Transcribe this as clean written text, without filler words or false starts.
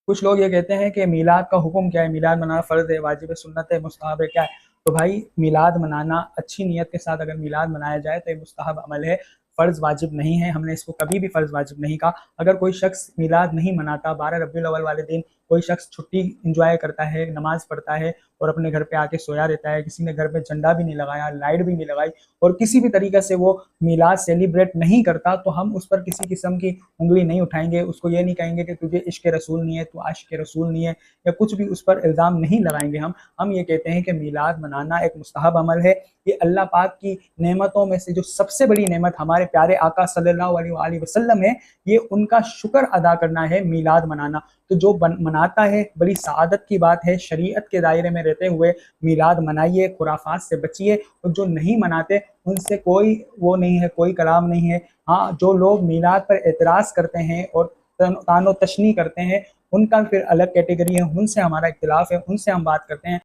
कुछ लोग ये कहते हैं कि मीलाद का हुक्म क्या है, मीलाद मनाना फ़र्ज़ है, वाजिब है, सुन्नत है, मुस्तहब है, क्या है? तो भाई मीलाद मनाना अच्छी नीयत के साथ अगर मीलाद मनाया जाए तो ये मुस्तहब अमल है, फ़र्ज़ वाजिब नहीं है। हमने इसको कभी भी फ़र्ज़ वाजिब नहीं कहा। अगर कोई शख्स मीलाद नहीं मनाता, 12 रबीउल अव्वल वाले दिन कोई शख्स छुट्टी एंजॉय करता है, नमाज़ पढ़ता है और अपने घर पे आके सोया रहता है, किसी ने घर पे झंडा भी नहीं लगाया, लाइट भी नहीं लगाई और किसी भी तरीके से वो मीलाद सेलिब्रेट नहीं करता, तो हम उस पर किसी किस्म की उंगली नहीं उठाएंगे। उसको ये नहीं कहेंगे कि तुझे इश्क रसूल नहीं है, तू आशिक रसूल नहीं है, या कुछ भी उस पर इल्ज़ाम नहीं लगाएंगे हम ये कहते हैं कि मीलाद मनाना एक मुस्तहब अमल है। ये अल्लाह पाक की नेमतों में से जो सबसे बड़ी नेमत हमारे प्यारे आका सल्लल्लाहु अलैहि वसल्लम है, ये उनका शुक्र अदा करना है मीलाद मनाना। तो जो मनाता है बड़ी सआदत की बात है, शरीयत के दायरे में रहते हुए मीलाद मनाइए, खुराफात से बचिए। और जो नहीं मनाते उनसे कोई वो नहीं है, कोई कलाम नहीं है। हाँ, जो लोग मीलाद पर एतराज़ करते हैं और तानो तशनी करते हैं, उनका फिर अलग कैटेगरी है, उनसे हमारा इख्तिलाफ है, उनसे हम बात करते हैं।